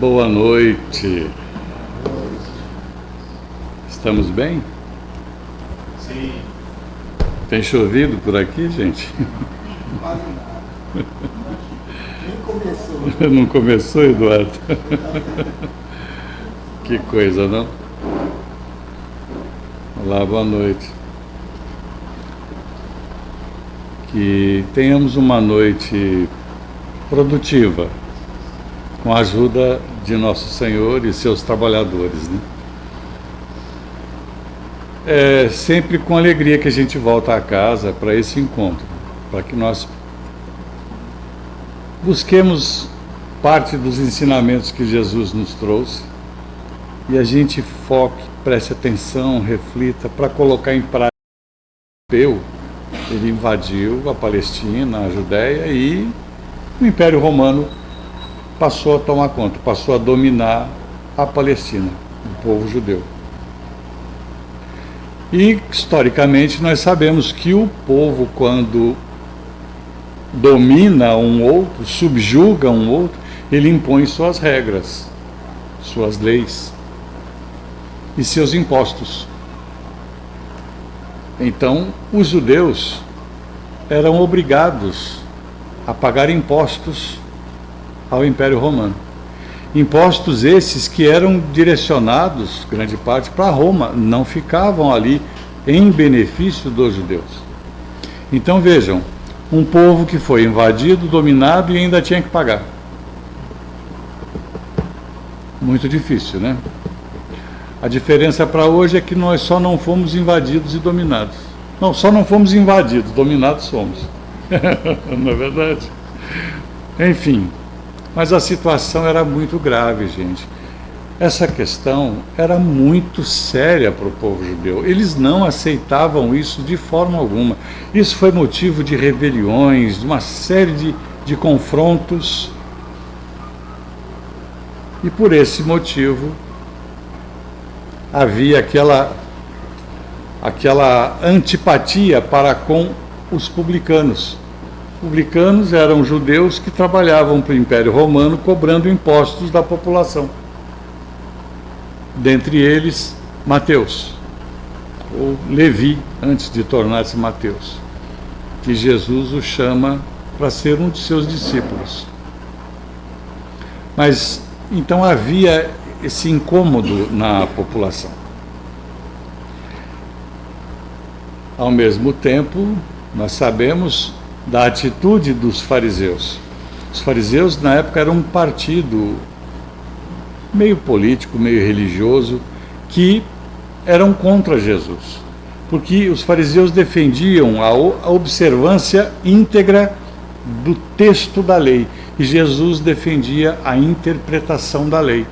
Boa noite. Estamos bem? Sim. Tem chovido por aqui, gente? Quase nada. Nem começou. Não começou, Eduardo? Que coisa, não? Olá, boa noite. Que tenhamos uma noite produtiva, com a ajuda de Nosso Senhor e seus trabalhadores, né? É sempre com alegria que a gente volta a casa para esse encontro, para que nós busquemos parte dos ensinamentos que Jesus nos trouxe e a gente foque, preste atenção, reflita para colocar em prática. Ele invadiu a Palestina, a Judéia, e o Império Romano passou a tomar conta, passou a dominar a Palestina, o povo judeu. E, historicamente, nós sabemos que o povo, quando domina um outro, subjuga um outro, ele impõe suas regras, suas leis e seus impostos. Então, os judeus eram obrigados a pagar impostos ao Império Romano. Impostos esses que eram direcionados, grande parte, para Roma, não ficavam ali em benefício dos judeus. Então vejam, um povo que foi invadido, dominado e ainda tinha que pagar. Muito difícil, né? A diferença para hoje é que nós só não fomos invadidos e dominados. Não, só não fomos invadidos, dominados somos. Não é verdade? Enfim, mas a situação era muito grave, gente. Essa questão era muito séria para o povo judeu. Eles não aceitavam isso de forma alguma. Isso foi motivo de rebeliões, de uma série de confrontos. E por esse motivo havia aquela antipatia para com os publicanos. Publicanos eram judeus que trabalhavam para o Império Romano cobrando impostos da população. Dentre eles, Mateus, ou Levi, antes de tornar-se Mateus, que Jesus o chama para ser um de seus discípulos. Mas, então havia esse incômodo na população. Ao mesmo tempo, nós sabemos da atitude dos fariseus. Os fariseus, na época, eram um partido meio político, meio religioso, que eram contra Jesus. Porque os fariseus defendiam a observância íntegra do texto da lei. E Jesus defendia a interpretação da lei.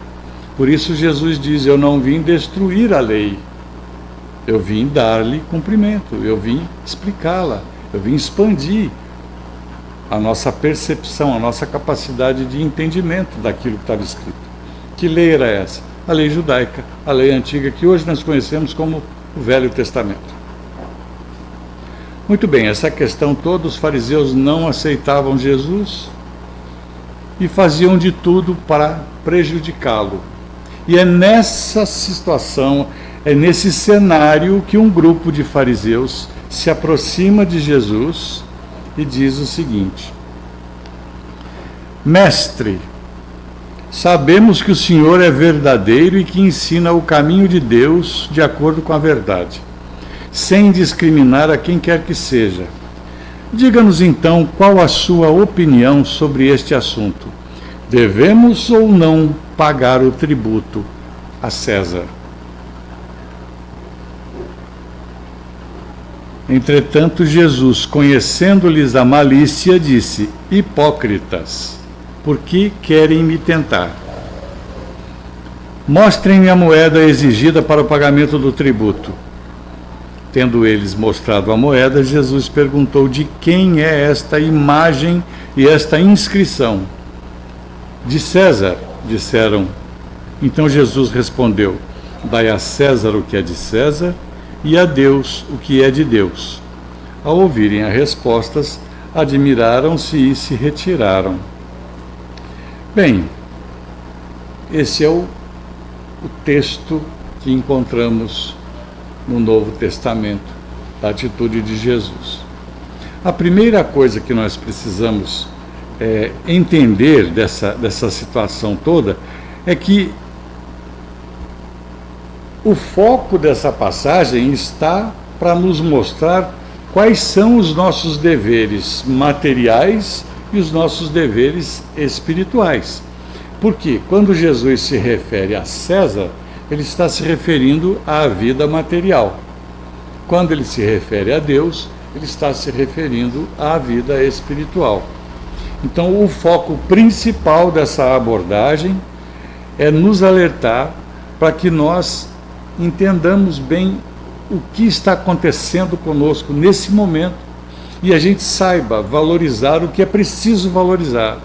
Por isso Jesus diz, eu não vim destruir a lei. Eu vim dar-lhe cumprimento, eu vim explicá-la, eu vim expandir a nossa percepção, a nossa capacidade de entendimento daquilo que estava escrito. Que lei era essa? A lei judaica, a lei antiga, que hoje nós conhecemos como o Velho Testamento. Muito bem, essa questão toda, os fariseus não aceitavam Jesus e faziam de tudo para prejudicá-lo. E é nessa situação, é nesse cenário que um grupo de fariseus se aproxima de Jesus e diz o seguinte: Mestre, sabemos que o Senhor é verdadeiro e que ensina o caminho de Deus de acordo com a verdade, sem discriminar a quem quer que seja. Diga-nos então qual a sua opinião sobre este assunto. Devemos ou não pagar o tributo a César? Entretanto, Jesus, conhecendo-lhes a malícia, disse: Hipócritas, por que querem me tentar? Mostrem-me a moeda exigida para o pagamento do tributo. Tendo eles mostrado a moeda, Jesus perguntou: de quem é esta imagem e esta inscrição? De César, disseram. Então Jesus respondeu: dai a César o que é de César e a Deus o que é de Deus. Ao ouvirem as respostas, admiraram-se e se retiraram. Bem, esse é o texto que encontramos no Novo Testamento, da atitude de Jesus. A primeira coisa que nós precisamos entender dessa situação toda é que o foco dessa passagem está para nos mostrar quais são os nossos deveres materiais e os nossos deveres espirituais. Porque quando Jesus se refere a César, ele está se referindo à vida material. Quando ele se refere a Deus, ele está se referindo à vida espiritual. Então, o foco principal dessa abordagem é nos alertar para que nós entendamos bem o que está acontecendo conosco nesse momento e a gente saiba valorizar o que é preciso valorizar,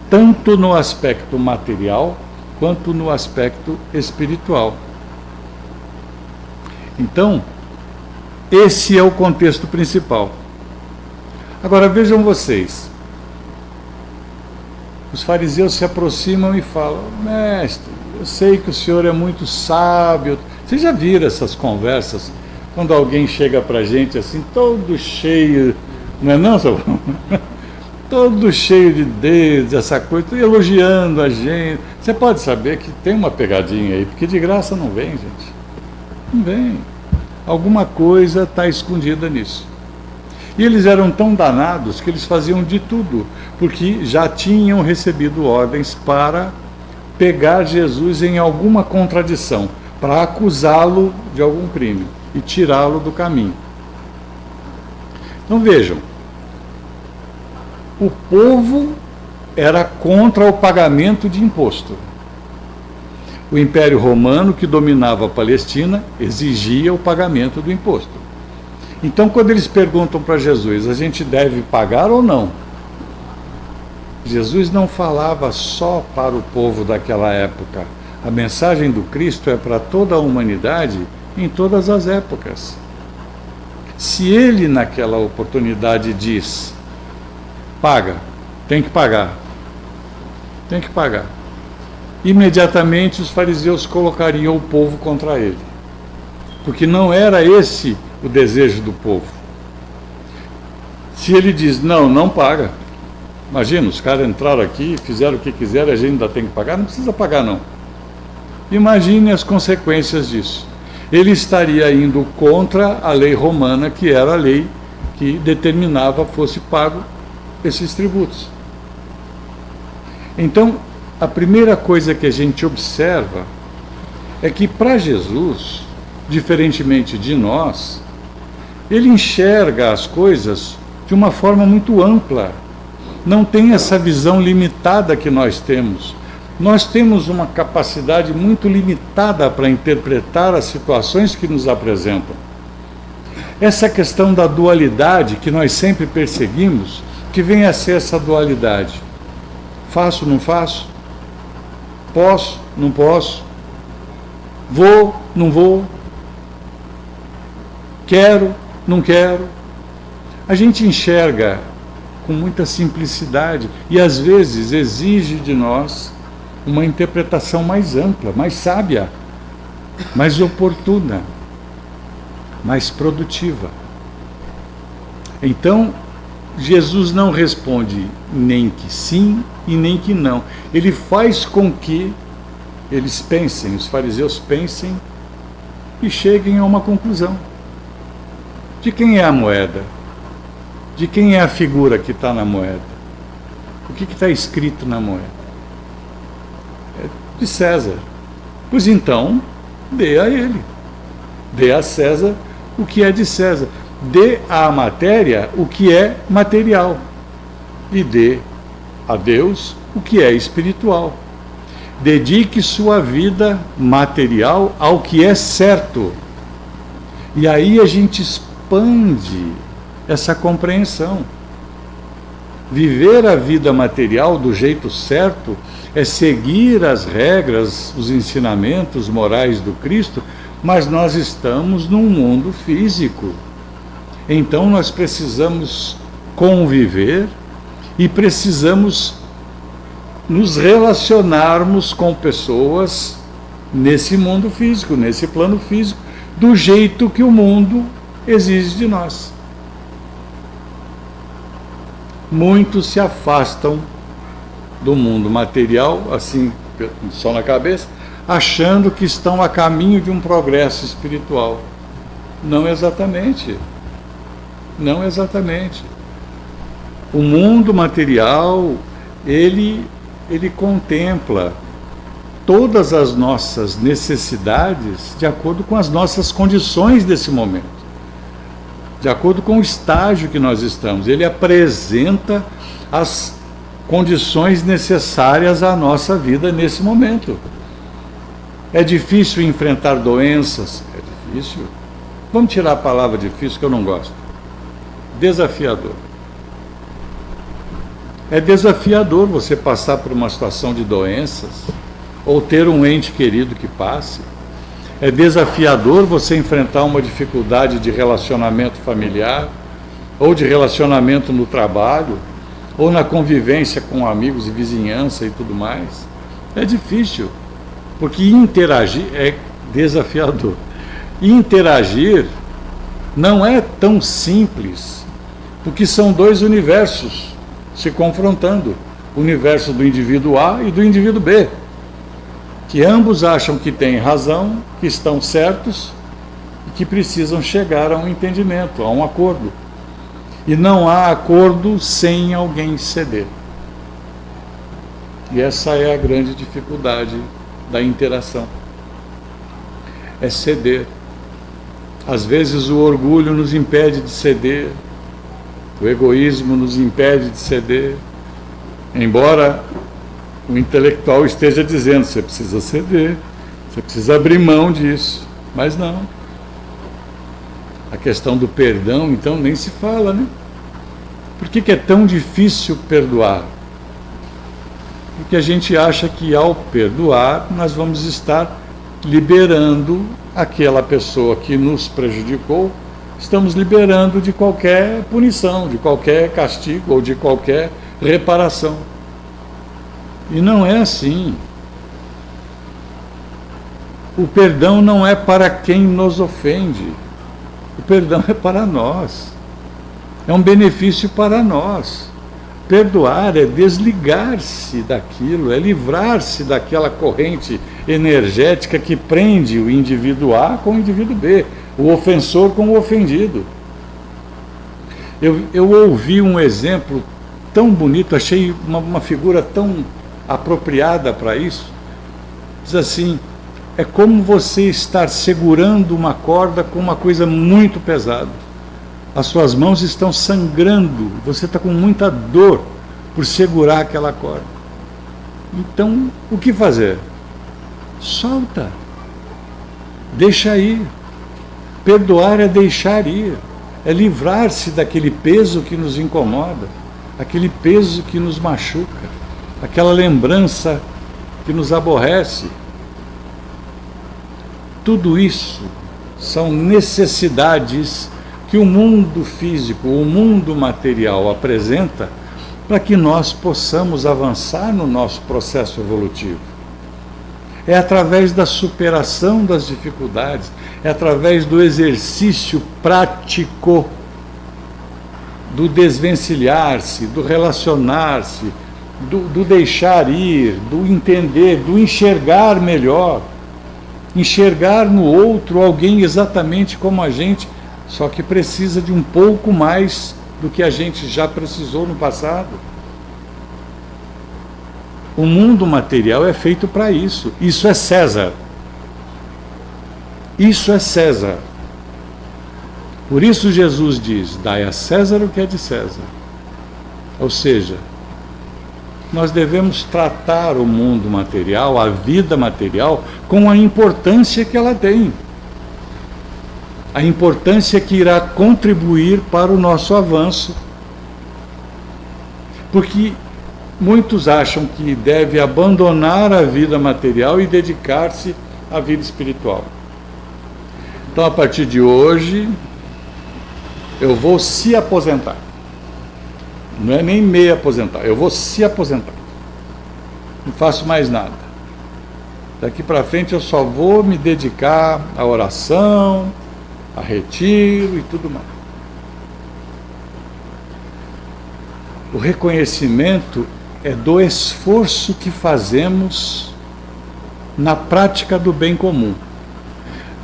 tanto no aspecto material quanto no aspecto espiritual. Então, esse é o contexto principal. Agora vejam vocês, os fariseus se aproximam e falam: mestre, eu sei que o senhor é muito sábio. Vocês já viram essas conversas, quando alguém chega para a gente assim, todo cheio, não é não, Salvador? Todo cheio de dedos, essa coisa, elogiando a gente. Você pode saber que tem uma pegadinha aí, porque de graça não vem, gente. Não vem. Alguma coisa está escondida nisso. E eles eram tão danados que eles faziam de tudo, porque já tinham recebido ordens para pegar Jesus em alguma contradição, para acusá-lo de algum crime e tirá-lo do caminho. Então vejam, o povo era contra o pagamento de imposto. O Império Romano, que dominava a Palestina, exigia o pagamento do imposto. Então, quando eles perguntam para Jesus, a gente deve pagar ou não? Jesus não falava só para o povo daquela época. A mensagem do Cristo é para toda a humanidade em todas as épocas. Se ele, naquela oportunidade, diz: paga, tem que pagar, tem que pagar, imediatamente os fariseus colocariam o povo contra ele, porque não era esse o desejo do povo. Se ele diz: não, não paga, imagina, os caras entraram aqui, fizeram o que quiseram, a gente ainda tem que pagar, não precisa pagar não. Imagine as consequências disso. Ele estaria indo contra a lei romana, que era a lei que determinava fosse pago esses tributos. Então, a primeira coisa que a gente observa é que para Jesus, diferentemente de nós, ele enxerga as coisas de uma forma muito ampla. Não tem essa visão limitada que nós temos. Nós temos uma capacidade muito limitada para interpretar as situações que nos apresentam. Essa questão da dualidade que nós sempre perseguimos, que vem a ser essa dualidade: faço, não faço, posso, não posso, vou, não vou, quero, não quero. A gente enxerga com muita simplicidade e às vezes exige de nós uma interpretação mais ampla, mais sábia, mais oportuna, mais produtiva. Então, Jesus não responde nem que sim e nem que não. Ele faz com que eles pensem, os fariseus pensem e cheguem a uma conclusão. De quem é a moeda? De quem é a figura que está na moeda? O que está escrito na moeda? É de César. Pois então, dê a ele. Dê a César o que é de César. Dê à matéria o que é material. E dê a Deus o que é espiritual. Dedique sua vida material ao que é certo. E aí a gente expande essa compreensão. Viver a vida material do jeito certo é seguir as regras, os ensinamentos morais do Cristo, mas nós estamos num mundo físico. Então nós precisamos conviver e precisamos nos relacionarmos com pessoas nesse mundo físico, nesse plano físico, do jeito que o mundo exige de nós. Muitos se afastam do mundo material, assim, só na cabeça, achando que estão a caminho de um progresso espiritual. Não exatamente. Não exatamente. O mundo material, ele contempla todas as nossas necessidades de acordo com as nossas condições desse momento, de acordo com o estágio que nós estamos. Ele apresenta as condições necessárias à nossa vida nesse momento. É difícil enfrentar doenças? É difícil. Vamos tirar a palavra difícil, que eu não gosto. Desafiador. É desafiador você passar por uma situação de doenças, ou ter um ente querido que passe. É desafiador você enfrentar uma dificuldade de relacionamento familiar, ou de relacionamento no trabalho, ou na convivência com amigos e vizinhança e tudo mais. É difícil, porque interagir é desafiador. Interagir não é tão simples, porque são dois universos se confrontando, o universo do indivíduo A e do indivíduo B, que ambos acham que têm razão, que estão certos e que precisam chegar a um entendimento, a um acordo. E não há acordo sem alguém ceder. E essa é a grande dificuldade da interação. É ceder. Às vezes o orgulho nos impede de ceder, o egoísmo nos impede de ceder, embora o intelectual esteja dizendo, você precisa ceder, você precisa abrir mão disso, mas não. A questão do perdão, então, nem se fala, né? Por que é tão difícil perdoar? Porque a gente acha que ao perdoar, nós vamos estar liberando aquela pessoa que nos prejudicou, estamos liberando de qualquer punição, de qualquer castigo ou de qualquer reparação. E não é assim. O perdão não é para quem nos ofende. O perdão é para nós. É um benefício para nós. Perdoar é desligar-se daquilo, é livrar-se daquela corrente energética que prende o indivíduo A com o indivíduo B, o ofensor com o ofendido. Eu ouvi um exemplo tão bonito, achei uma figura tão apropriada para isso. Diz assim, é como você estar segurando uma corda com uma coisa muito pesada. As suas mãos estão sangrando, você está com muita dor por segurar aquela corda. Então, o que fazer? Solta. Deixa ir. Perdoar é deixar ir. É livrar-se daquele peso que nos incomoda, aquele peso que nos machuca, aquela lembrança que nos aborrece. Tudo isso são necessidades que o mundo físico, o mundo material apresenta para que nós possamos avançar no nosso processo evolutivo. É através da superação das dificuldades, é através do exercício prático, do desvencilhar-se, do relacionar-se, do deixar ir, do entender, do enxergar melhor, enxergar no outro alguém exatamente como a gente, só que precisa de um pouco mais do que a gente já precisou no passado. O mundo material é feito para isso. Isso é César. Isso é César. Por isso Jesus diz, dai a César o que é de César. Ou seja, nós devemos tratar o mundo material, a vida material, com a importância que ela tem. A importância que irá contribuir para o nosso avanço. Porque muitos acham que deve abandonar a vida material e dedicar-se à vida espiritual. Então, a partir de hoje, eu vou se aposentar. Não é nem me aposentar, eu vou se aposentar. Não faço mais nada. Daqui para frente eu só vou me dedicar à oração, a retiro e tudo mais. O reconhecimento é do esforço que fazemos na prática do bem comum.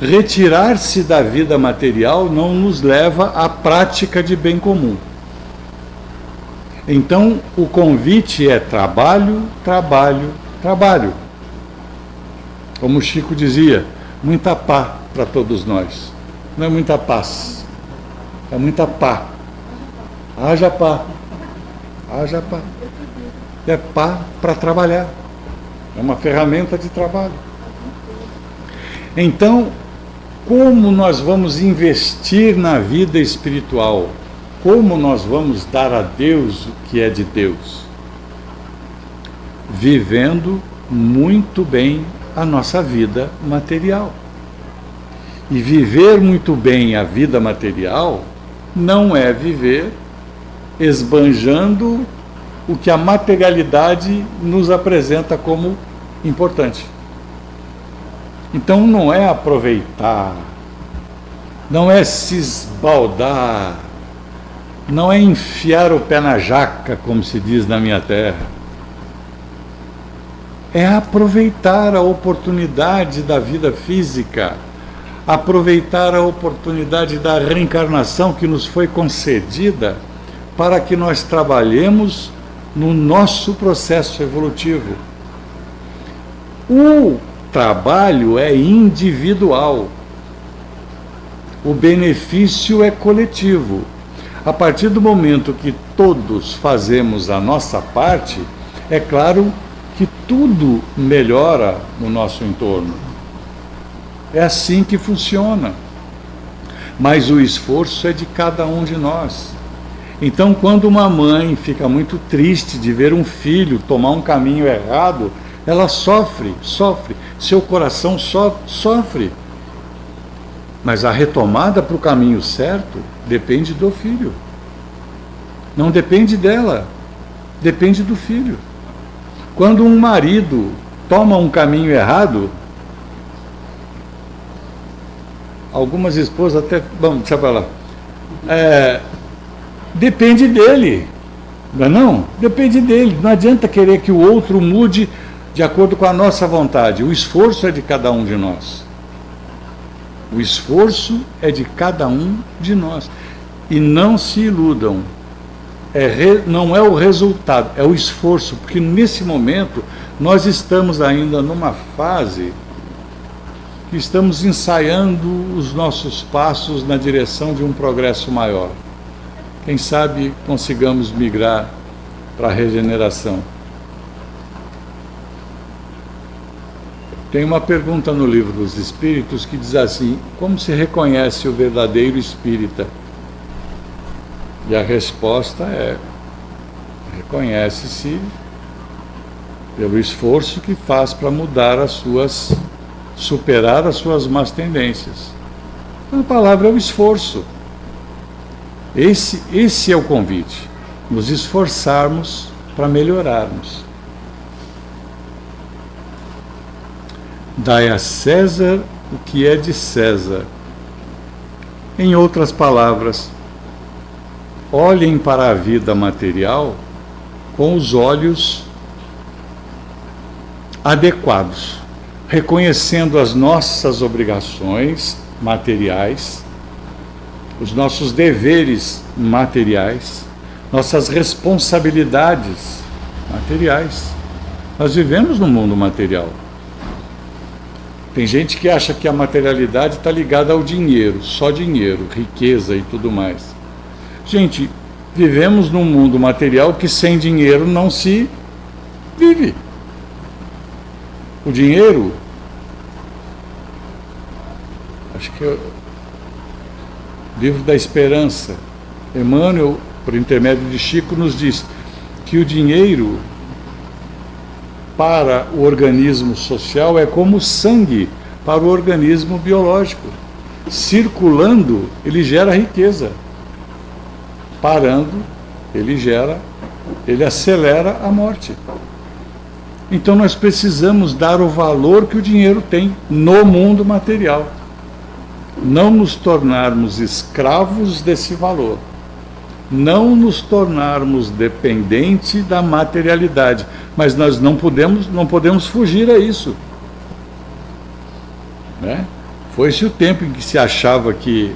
Retirar-se da vida material não nos leva à prática de bem comum. Então, o convite é trabalho, trabalho, trabalho. Como o Chico dizia, muita pá para todos nós. Não é muita paz, é muita pá. Haja pá, haja pá. É pá para trabalhar. É uma ferramenta de trabalho. Então, como nós vamos investir na vida espiritual? Como nós vamos dar a Deus o que é de Deus? Vivendo muito bem a nossa vida material. E viver muito bem a vida material não é viver esbanjando o que a materialidade nos apresenta como importante. Então não é aproveitar, não é se esbaldar, não é enfiar o pé na jaca, como se diz na minha terra. É aproveitar a oportunidade da vida física, aproveitar a oportunidade da reencarnação que nos foi concedida para que nós trabalhemos no nosso processo evolutivo. O trabalho é individual, o benefício é coletivo. A partir do momento que todos fazemos a nossa parte, é claro que tudo melhora no nosso entorno. É assim que funciona. Mas o esforço é de cada um de nós. Então, quando uma mãe fica muito triste de ver um filho tomar um caminho errado, ela sofre, seu coração sofre. Mas a retomada para o caminho certo depende do filho. Não depende dela, depende do filho. Quando um marido toma um caminho errado, algumas esposas até, vamos, deixa pra lá, depende dele, não é não? Depende dele, não adianta querer que o outro mude de acordo com a nossa vontade. O esforço é de cada um de nós. O esforço é de cada um de nós. E não se iludam, não é o resultado, é o esforço, porque nesse momento nós estamos ainda numa fase que estamos ensaiando os nossos passos na direção de um progresso maior. Quem sabe consigamos migrar para a regeneração. Tem uma pergunta no Livro dos Espíritos que diz assim: como se reconhece o verdadeiro espírita? E a resposta é: reconhece-se pelo esforço que faz para superar as suas más tendências. Então, a palavra é o esforço. Esse é o convite, nos esforçarmos para melhorarmos. Dai a César o que é de César. Em outras palavras, olhem para a vida material com os olhos adequados, reconhecendo as nossas obrigações materiais, os nossos deveres materiais, nossas responsabilidades materiais. Nós vivemos no mundo material. Tem gente que acha que a materialidade está ligada ao dinheiro, só dinheiro, riqueza e tudo mais. Gente, vivemos num mundo material que sem dinheiro não se vive. O dinheiro, acho que é o Livro da Esperança, Emmanuel, por intermédio de Chico, nos diz que o dinheiro para o organismo social é como sangue para o organismo biológico. Circulando, ele gera riqueza. Parando, ele acelera a morte. Então nós precisamos dar o valor que o dinheiro tem no mundo material. Não nos tornarmos escravos desse valor. Não nos tornarmos dependentes da materialidade. Mas nós não podemos fugir a isso. Né? Foi-se o tempo em que se achava que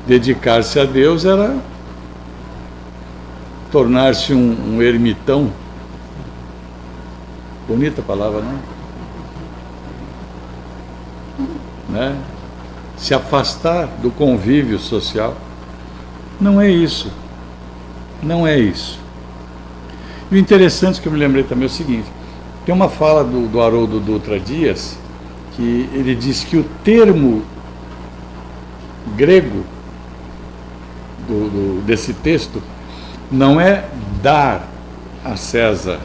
dedicar-se a Deus era tornar-se um ermitão. Bonita palavra, não? Né? Se afastar do convívio social. Não é isso. Não é isso. E o interessante que eu me lembrei também é o seguinte: tem uma fala do Haroldo Dutra Dias, que ele diz que o termo grego desse texto não é dar a César,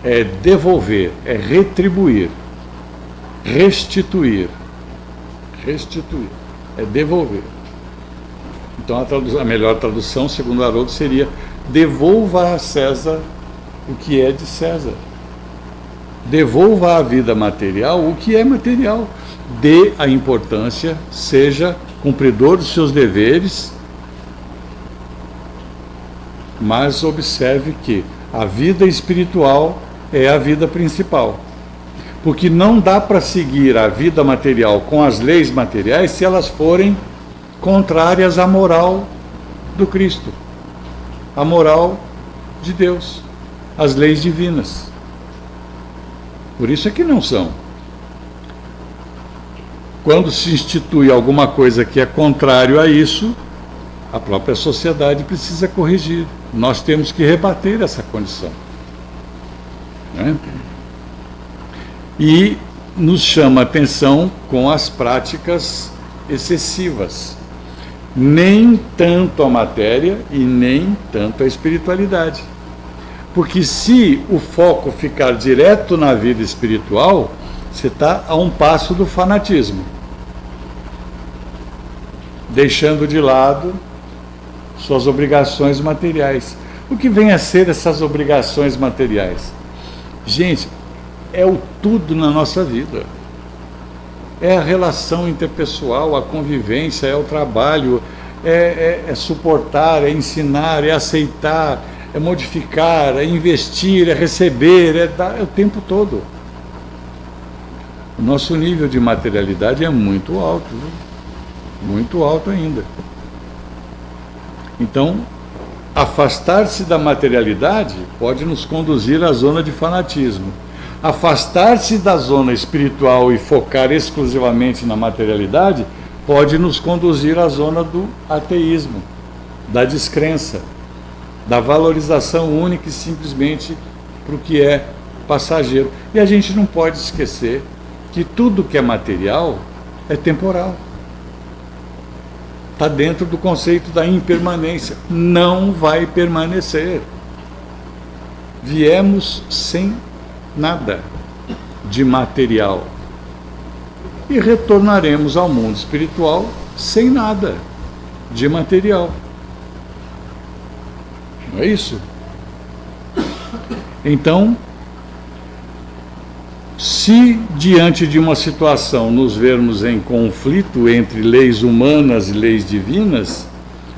é devolver, é retribuir, restituir, é devolver. Então a melhor tradução, segundo Haroldo, seria: devolva a César o que é de César. Devolva à vida material o que é material. Dê a importância, seja cumpridor dos seus deveres, mas observe que a vida espiritual é a vida principal. Porque não dá para seguir a vida material com as leis materiais se elas forem contrárias à moral do Cristo, à moral de Deus, às leis divinas. Por isso é que não são. Quando se institui alguma coisa que é contrário a isso, a própria sociedade precisa corrigir. Nós temos que rebater essa condição. Né? E nos chama a atenção com as práticas excessivas. Nem tanto a matéria e nem tanto a espiritualidade. Porque se o foco ficar direto na vida espiritual, você está a um passo do fanatismo, deixando de lado suas obrigações materiais. O que vem a ser essas obrigações materiais? Gente, é o tudo na nossa vida. É a relação interpessoal, a convivência, é o trabalho, é suportar, é ensinar, é aceitar, é modificar, é investir, é receber, é dar, é o tempo todo. O nosso nível de materialidade é muito alto, viu? Muito alto ainda. Então, afastar-se da materialidade pode nos conduzir à zona de fanatismo. Afastar-se da zona espiritual e focar exclusivamente na materialidade pode nos conduzir à zona do ateísmo, da descrença, da valorização única e simplesmente para o que é passageiro. E a gente não pode esquecer que tudo que é material é temporal. Está dentro do conceito da impermanência. Não vai permanecer. Viemos sem nada de material e retornaremos ao mundo espiritual sem nada de material. Não é isso? Então, se diante de uma situação nos vermos em conflito entre leis humanas e leis divinas,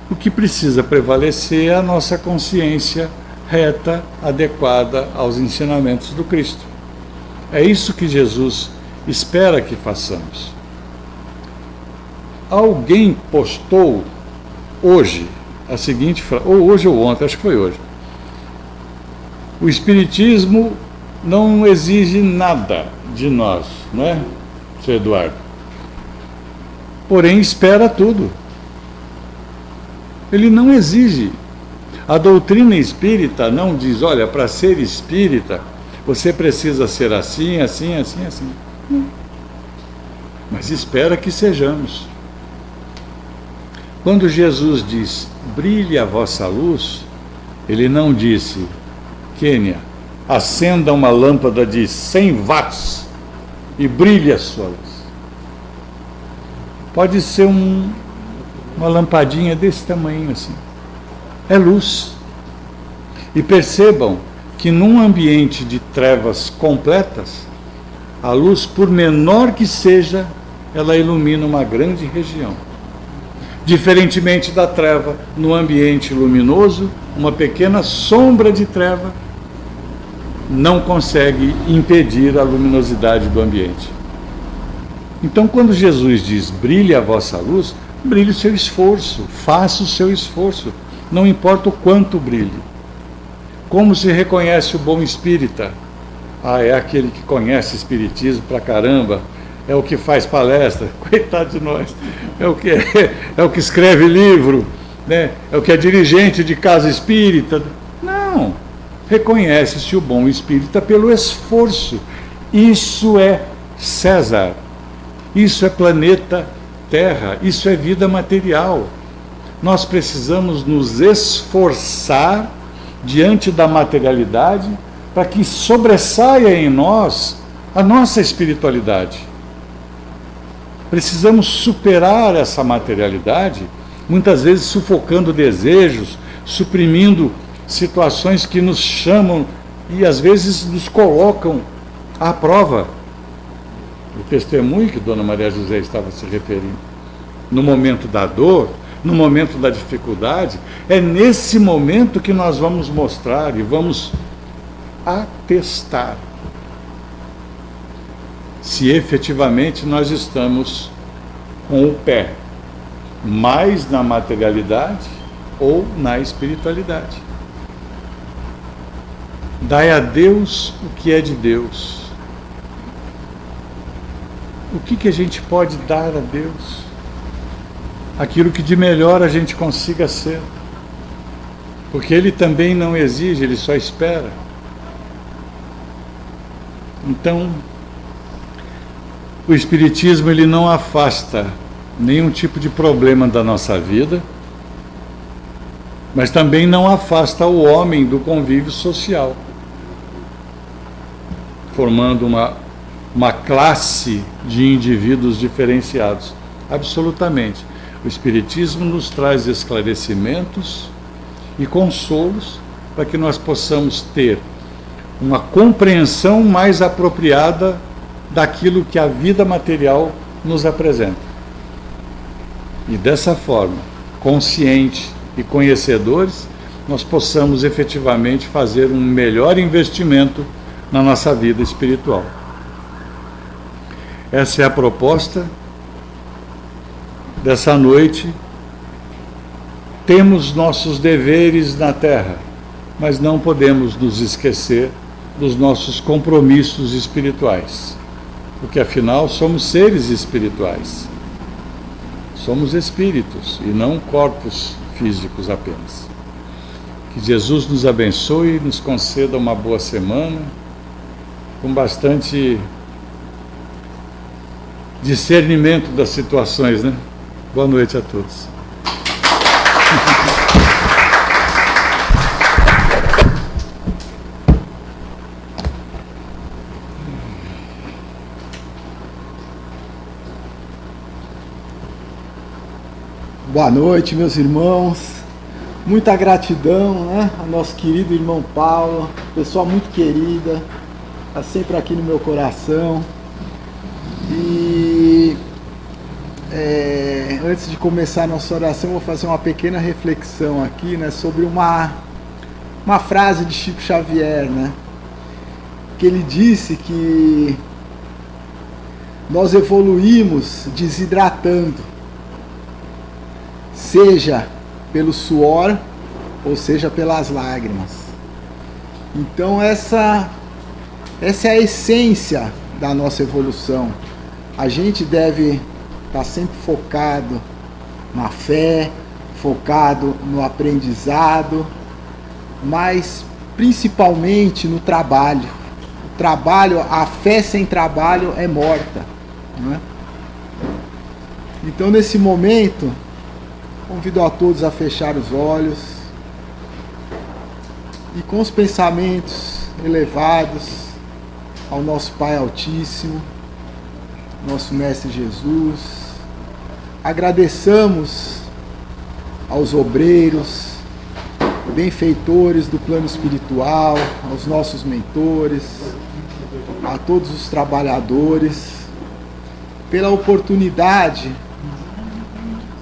o que precisa prevalecer é a nossa consciência reta, adequada aos ensinamentos do Cristo. É isso que Jesus espera que façamos. Alguém postou hoje a seguinte frase, ou hoje ou ontem, acho que foi hoje: o Espiritismo não exige nada de nós, não é, Sr. Eduardo? Porém, espera tudo. Ele não exige. A doutrina espírita não diz: olha, para ser espírita, você precisa ser assim, assim, assim, assim. Não. Mas espera que sejamos. Quando Jesus diz: brilhe a vossa luz, ele não disse: Quênia, acenda uma lâmpada de 100 watts e brilhe a sua luz. Pode ser uma lampadinha desse tamanho assim. É luz. E percebam que num ambiente de trevas completas, a luz, por menor que seja, ela ilumina uma grande região. Diferentemente da treva, no ambiente luminoso, uma pequena sombra de treva não consegue impedir a luminosidade do ambiente. Então, quando Jesus diz, brilhe a vossa luz, brilhe o seu esforço, faça o seu esforço, não importa o quanto brilhe. Como se reconhece o bom espírita? É aquele que conhece espiritismo pra caramba, é o que faz palestra, coitado de nós, é o que escreve livro, né? É o que é dirigente de casa espírita. Não, reconhece-se o bom espírita pelo esforço. Isso é César, isso é planeta Terra, isso é vida material. Nós precisamos nos esforçar diante da materialidade para que sobressaia em nós a nossa espiritualidade. Precisamos superar essa materialidade, muitas vezes sufocando desejos, suprimindo situações que nos chamam e às vezes nos colocam à prova. O testemunho que Dona Maria José estava se referindo, no momento da dor, no momento da dificuldade, é nesse momento que nós vamos mostrar e vamos atestar se efetivamente nós estamos com o pé mais na materialidade ou na espiritualidade. Dai a Deus o que é de Deus. O que a gente pode dar a Deus? Aquilo que de melhor a gente consiga ser. Porque Ele também não exige, Ele só espera. Então, o Espiritismo ele não afasta nenhum tipo de problema da nossa vida, mas também não afasta o homem do convívio social, formando uma classe de indivíduos diferenciados. Absolutamente. O Espiritismo nos traz esclarecimentos e consolos para que nós possamos ter uma compreensão mais apropriada daquilo que a vida material nos apresenta. E dessa forma, consciente e conhecedores, nós possamos efetivamente fazer um melhor investimento na nossa vida espiritual. Essa é a proposta dessa noite. Temos nossos deveres na Terra, mas não podemos nos esquecer dos nossos compromissos espirituais, porque afinal somos seres espirituais, somos espíritos e não corpos físicos apenas. Que Jesus nos abençoe e nos conceda uma boa semana, com bastante discernimento das situações, né? Boa noite a todos. Boa noite, meus irmãos. Muita gratidão, né, ao nosso querido irmão Paulo, pessoa muito querida, está sempre aqui no meu coração. E antes de começar a nossa oração, eu vou fazer uma pequena reflexão aqui, né, sobre uma frase de Chico Xavier, né, que ele disse que nós evoluímos desidratando, seja pelo suor ou seja pelas lágrimas. Então essa é a essência da nossa evolução. A gente deve estar sempre focado na fé, focado no aprendizado, mas principalmente no trabalho. O trabalho, a fé sem trabalho é morta, não é? Então nesse momento, convido a todos a fechar os olhos e com os pensamentos elevados ao nosso Pai Altíssimo, nosso Mestre Jesus, agradeçamos aos obreiros, benfeitores do plano espiritual, aos nossos mentores, a todos os trabalhadores, pela oportunidade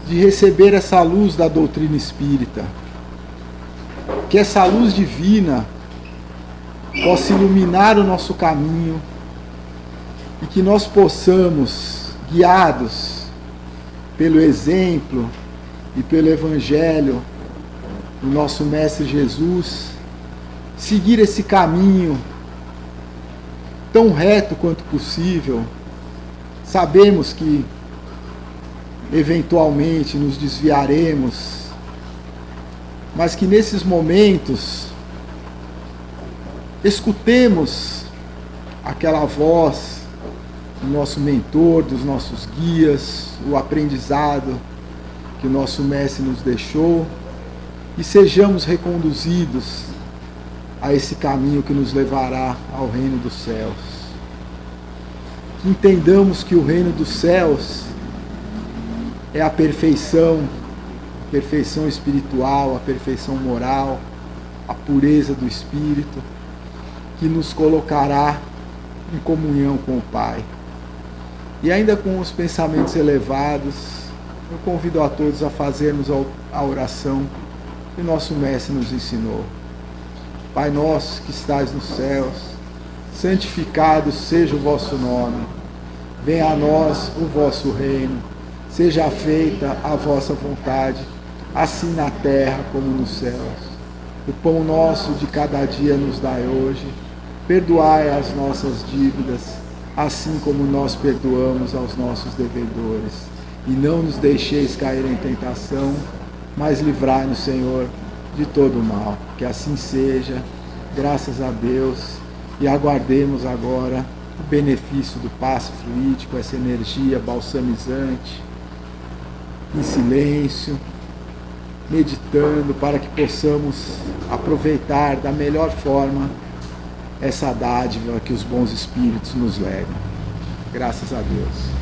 de receber essa luz da doutrina espírita. Que essa luz divina possa iluminar o nosso caminho e que nós possamos, guiados pelo exemplo e pelo Evangelho do nosso Mestre Jesus, seguir esse caminho tão reto quanto possível. Sabemos que eventualmente nos desviaremos, mas que nesses momentos escutemos aquela voz do nosso mentor, dos nossos guias, o aprendizado que o nosso Mestre nos deixou, e sejamos reconduzidos a esse caminho que nos levará ao reino dos céus. Que entendamos que o reino dos céus é a perfeição espiritual, a perfeição moral, a pureza do espírito, que nos colocará em comunhão com o Pai. E ainda com os pensamentos elevados, eu convido a todos a fazermos a oração que o nosso Mestre nos ensinou. Pai nosso que estais nos céus, santificado seja o vosso nome. Venha a nós o vosso reino. Seja feita a vossa vontade, assim na terra como nos céus. O pão nosso de cada dia nos dai hoje. Perdoai as nossas dívidas, assim como nós perdoamos aos nossos devedores. E não nos deixeis cair em tentação, mas livrai-nos, Senhor, de todo o mal. Que assim seja, graças a Deus, e aguardemos agora o benefício do passe fluídico, essa energia balsamizante, em silêncio, meditando, para que possamos aproveitar da melhor forma essa dádiva que os bons espíritos nos levam. Graças a Deus.